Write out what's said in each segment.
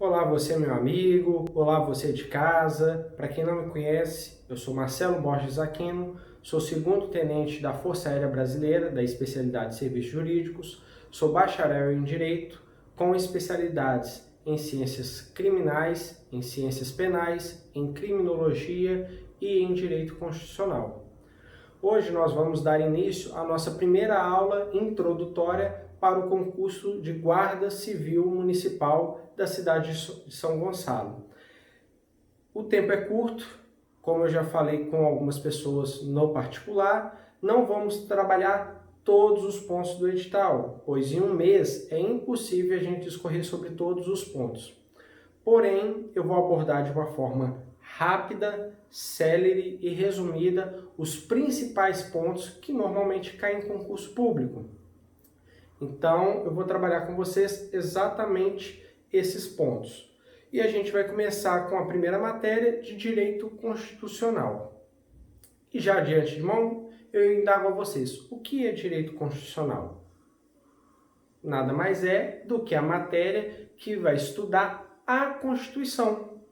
Olá, você meu amigo, olá você de casa. Para quem não me conhece, eu sou Marcelo Borges Aquino, sou segundo tenente da Força Aérea Brasileira, da especialidade de Serviços Jurídicos, sou bacharel em Direito, com especialidades em Ciências Criminais, em Ciências Penais, em Criminologia e em Direito Constitucional. Hoje nós vamos dar início à nossa primeira aula introdutória para o concurso de Guarda Civil Municipal da cidade de São Gonçalo. O tempo é curto, como eu já falei com algumas pessoas no particular, não vamos trabalhar todos os pontos do edital, pois em um mês é impossível a gente discorrer sobre todos os pontos. Porém, eu vou abordar de uma forma rápida, célere e resumida os principais pontos que normalmente caem em concurso público. Então, eu vou trabalhar com vocês exatamente esses pontos. E a gente vai começar com a primeira matéria de Direito Constitucional. E já de antemão, eu indago a vocês, o que é Direito Constitucional? Nada mais é do que a matéria que vai estudar a Constituição,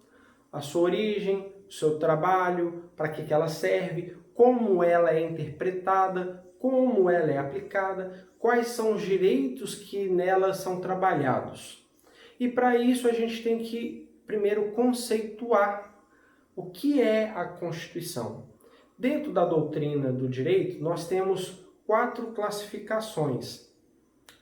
a sua origem, o seu trabalho, para que ela serve, como ela é interpretada, como ela é aplicada, quais são os direitos que nela são trabalhados. E para isso a gente tem que primeiro conceituar o que é a Constituição. Dentro da doutrina do direito, nós temos 4 classificações.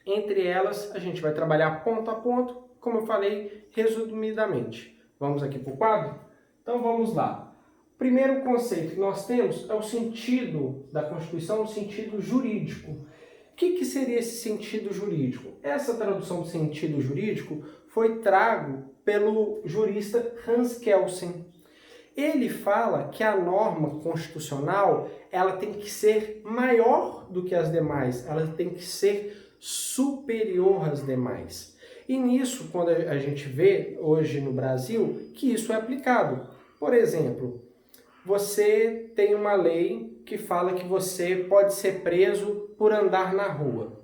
Entre elas, a gente vai trabalhar ponto a ponto, como eu falei, resumidamente. Vamos aqui para o quadro? Então vamos lá. O primeiro conceito que nós temos é o sentido da Constituição, o sentido jurídico. O que seria esse sentido jurídico? Essa tradução de sentido jurídico foi trago pelo jurista Hans Kelsen. Ele fala que a norma constitucional ela tem que ser maior do que as demais, ela tem que ser superior às demais. E nisso, quando a gente vê hoje no Brasil, que isso é aplicado. Por exemplo, você tem uma lei que fala que você pode ser preso por andar na rua.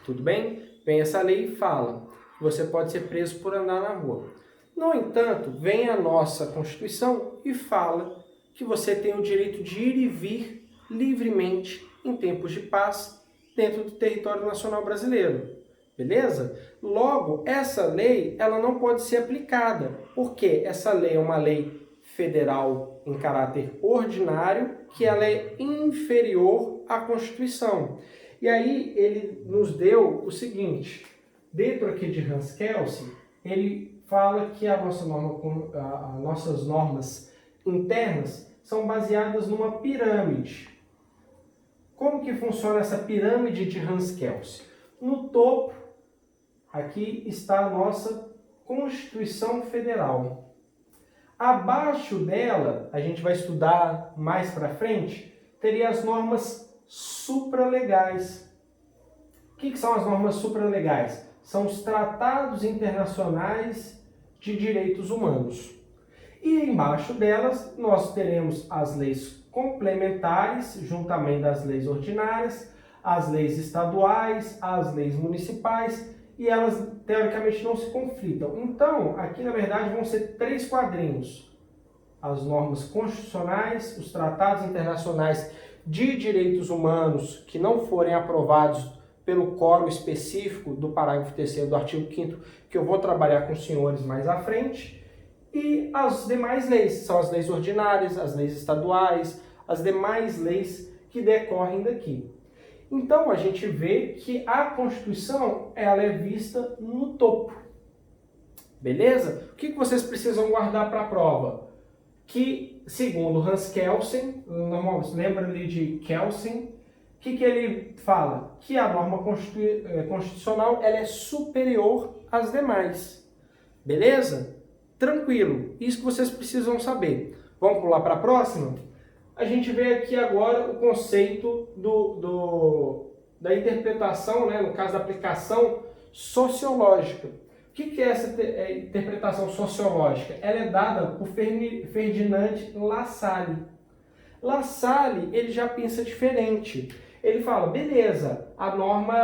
Tudo bem? Vem essa lei e fala que você pode ser preso por andar na rua. No entanto, vem a nossa Constituição e fala que você tem o direito de ir e vir livremente em tempos de paz dentro do território nacional brasileiro. Beleza? Logo, essa lei ela não pode ser aplicada, porque essa lei é uma lei federal em caráter ordinário, que ela é inferior à Constituição. E aí ele nos deu o seguinte, dentro aqui de Hans Kelsen, ele fala que as nossas normas internas são baseadas numa pirâmide. Como que funciona essa pirâmide de Hans Kelsen? No topo, aqui está a nossa Constituição Federal. Abaixo dela, a gente vai estudar mais para frente, teria as normas supralegais. O que são as normas supralegais? São os tratados internacionais de direitos humanos. E embaixo delas, nós teremos as leis complementares, juntamente das leis ordinárias, as leis estaduais, as leis municipais, e elas, teoricamente, não se conflitam. Então, aqui, na verdade, vão ser 3 quadrinhos. As normas constitucionais, os tratados internacionais de direitos humanos que não forem aprovados pelo quórum específico do parágrafo 3º do artigo 5º, que eu vou trabalhar com os senhores mais à frente, e as demais leis, são as leis ordinárias, as leis estaduais, as demais leis que decorrem daqui. Então, a gente vê que a Constituição ela é vista no topo. Beleza? O que vocês precisam guardar para a prova? Que, segundo Hans Kelsen, lembra ali de Kelsen, o que ele fala? Que a norma constitucional ela é superior às demais. Beleza? Tranquilo. Isso que vocês precisam saber. Vamos pular para a próxima? A gente vê aqui agora o conceito da interpretação, né, no caso da aplicação sociológica. O que é essa interpretação sociológica? Ela é dada por Ferdinand Lassalle. Lassalle ele já pensa diferente. Ele fala, beleza, a norma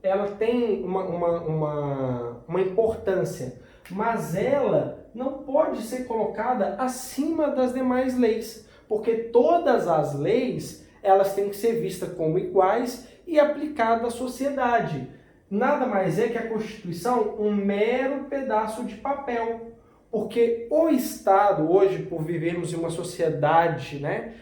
ela tem uma importância, mas ela não pode ser colocada acima das demais leis, porque todas as leis elas têm que ser vistas como iguais e aplicadas à sociedade. Nada mais é que a Constituição um mero pedaço de papel, porque o Estado, hoje, por vivermos em uma sociedade, né,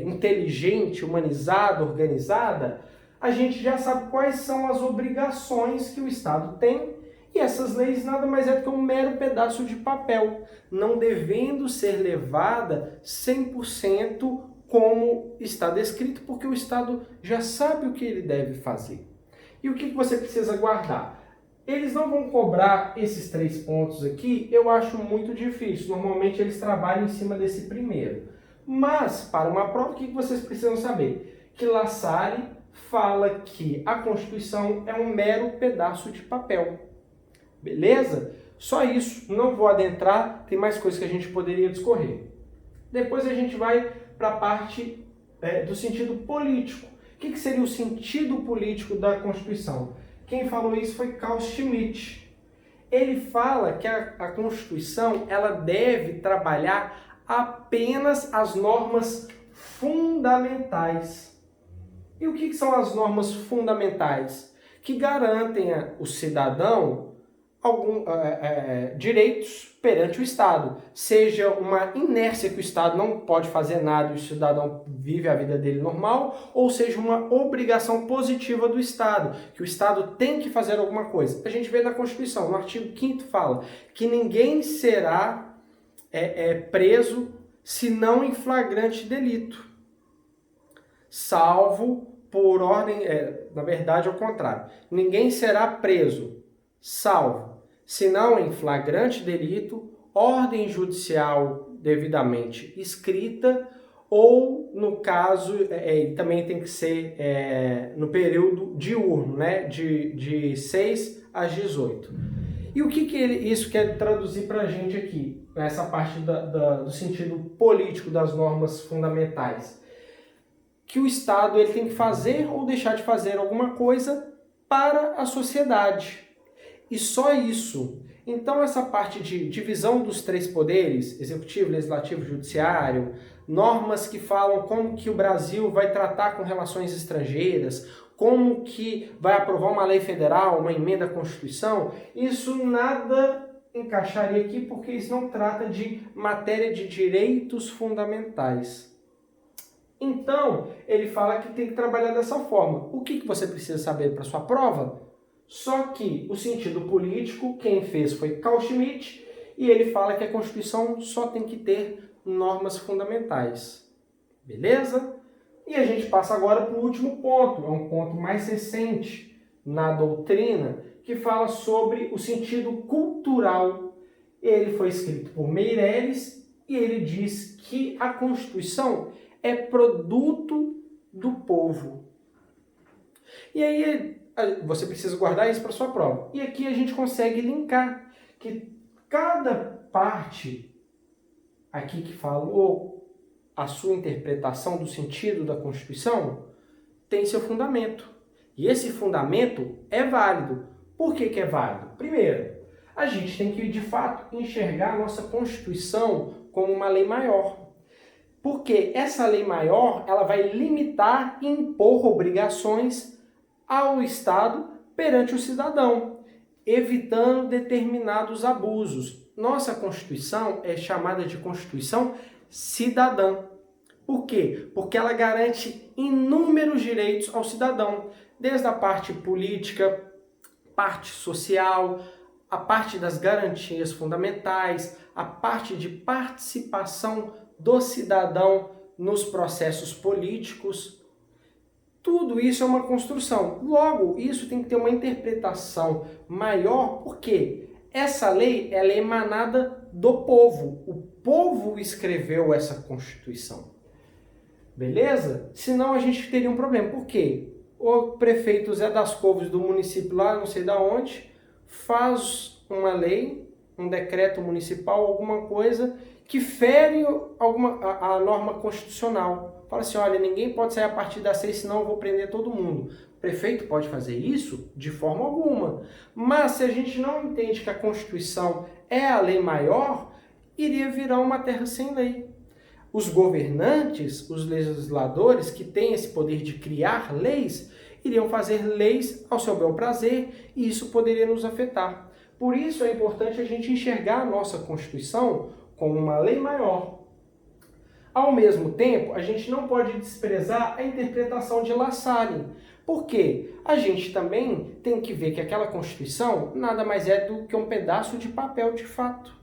inteligente, humanizada, organizada, a gente já sabe quais são as obrigações que o Estado tem, e essas leis nada mais é do que um mero pedaço de papel, não devendo ser levada 100% como está descrito, porque o Estado já sabe o que ele deve fazer. E o que você precisa guardar? Eles não vão cobrar esses 3 pontos aqui, eu acho muito difícil. Normalmente eles trabalham em cima desse primeiro. Mas, para uma prova, o que vocês precisam saber? Que La Salle fala que a Constituição é um mero pedaço de papel. Beleza? Só isso, não vou adentrar, tem mais coisas que a gente poderia discorrer. Depois a gente vai para a parte do sentido político. O que seria o sentido político da Constituição? Quem falou isso foi Carl Schmitt. Ele fala que a Constituição ela deve trabalhar apenas as normas fundamentais. E o que são as normas fundamentais? Que garantem ao cidadão direitos perante o Estado. Seja uma inércia que o Estado não pode fazer nada e o cidadão vive a vida dele normal, ou seja uma obrigação positiva do Estado, que o Estado tem que fazer alguma coisa. A gente vê na Constituição, no artigo 5º fala que ninguém será preso senão em flagrante delito, salvo por ordem, na verdade, ao contrário. Ninguém será preso, salvo, senão em flagrante delito, ordem judicial devidamente escrita, ou, no caso, também tem que ser no período diurno, né, de 6 às 18. E o que isso quer traduzir para a gente aqui, nessa parte do sentido político das normas fundamentais? Que o Estado ele tem que fazer ou deixar de fazer alguma coisa para a sociedade. E só isso. Então, essa parte de divisão dos 3 poderes, executivo, legislativo, judiciário, normas que falam como que o Brasil vai tratar com relações estrangeiras, como que vai aprovar uma lei federal, uma emenda à Constituição, isso nada encaixaria aqui, porque isso não trata de matéria de direitos fundamentais. Então, ele fala que tem que trabalhar dessa forma. O que você precisa saber para sua prova? Só que o sentido político, quem fez foi Carl Schmitt, e ele fala que a Constituição só tem que ter normas fundamentais. Beleza? E a gente passa agora para o último ponto, é um ponto mais recente na doutrina, que fala sobre o sentido cultural. Ele foi escrito por Meirelles e ele diz que a Constituição é produto do povo. E aí você precisa guardar isso para sua prova. E aqui a gente consegue linkar que cada parte aqui que falou a sua interpretação do sentido da Constituição tem seu fundamento. E esse fundamento é válido. Por que é válido? Primeiro, a gente tem que, de fato, enxergar a nossa Constituição como uma lei maior. Porque essa lei maior ela vai limitar e impor obrigações ao Estado perante o cidadão, evitando determinados abusos. Nossa Constituição é chamada de Constituição cidadã. Por quê? Porque ela garante inúmeros direitos ao cidadão, desde a parte política, parte social, a parte das garantias fundamentais, a parte de participação do cidadão nos processos políticos. Tudo isso é uma construção. Logo, isso tem que ter uma interpretação maior, porque essa lei ela é emanada do povo. O povo escreveu essa Constituição. Beleza? Senão a gente teria um problema. Por quê? O prefeito Zé das Couves do município lá, não sei de onde, faz uma lei um decreto municipal, alguma coisa que fere a norma constitucional. Fala assim, olha, ninguém pode sair a partir das 6, senão eu vou prender todo mundo. O prefeito pode fazer isso? De forma alguma. Mas se a gente não entende que a Constituição é a lei maior, iria virar uma terra sem lei. Os governantes, os legisladores que têm esse poder de criar leis, iriam fazer leis ao seu bel prazer e isso poderia nos afetar. Por isso é importante a gente enxergar a nossa Constituição como uma lei maior. Ao mesmo tempo, a gente não pode desprezar a interpretação de La Salle. Por quê? A gente também tem que ver que aquela Constituição nada mais é do que um pedaço de papel de fato,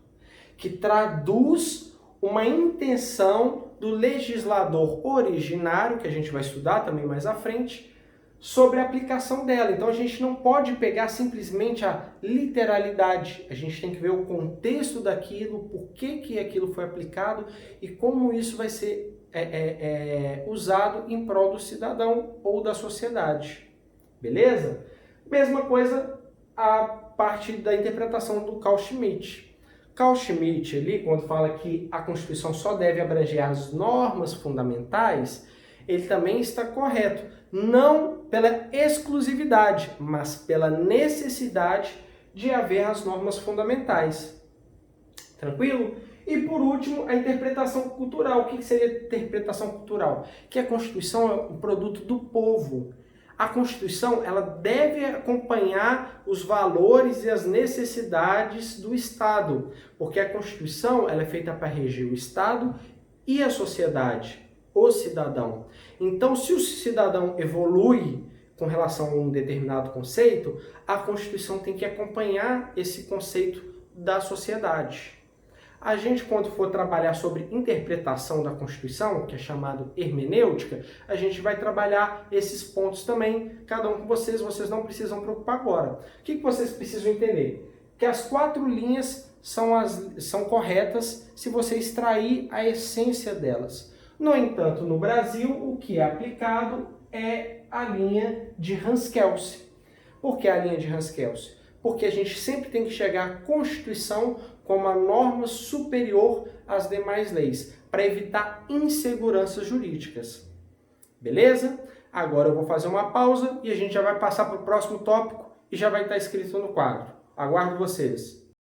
que traduz uma intenção do legislador originário, que a gente vai estudar também mais à frente, sobre a aplicação dela. Então a gente não pode pegar simplesmente a literalidade, a gente tem que ver o contexto daquilo, por que aquilo foi aplicado e como isso vai ser usado em prol do cidadão ou da sociedade. Beleza? Mesma coisa a parte da interpretação do Carl Schmitt. Carl Schmitt, ali, quando fala que a Constituição só deve abranger as normas fundamentais, ele também está correto. Não pela exclusividade, mas pela necessidade de haver as normas fundamentais. Tranquilo? E por último, a interpretação cultural. O que seria interpretação cultural? Que a Constituição é um produto do povo. A Constituição ela deve acompanhar os valores e as necessidades do Estado, porque a Constituição ela é feita para reger o Estado e a sociedade, o cidadão. Então, se o cidadão evolui com relação a um determinado conceito, a Constituição tem que acompanhar esse conceito da sociedade. A gente, quando for trabalhar sobre interpretação da Constituição, que é chamado hermenêutica, a gente vai trabalhar esses pontos também, cada um com vocês não precisam preocupar agora. O que vocês precisam entender? Que as 4 linhas são corretas se você extrair a essência delas. No entanto, no Brasil, o que é aplicado é a linha de Hans-Kelsen. Por que a linha de Hans-Kelsen? Porque a gente sempre tem que chegar à Constituição como a norma superior às demais leis, para evitar inseguranças jurídicas. Beleza? Agora eu vou fazer uma pausa e a gente já vai passar para o próximo tópico e já vai estar escrito no quadro. Aguardo vocês!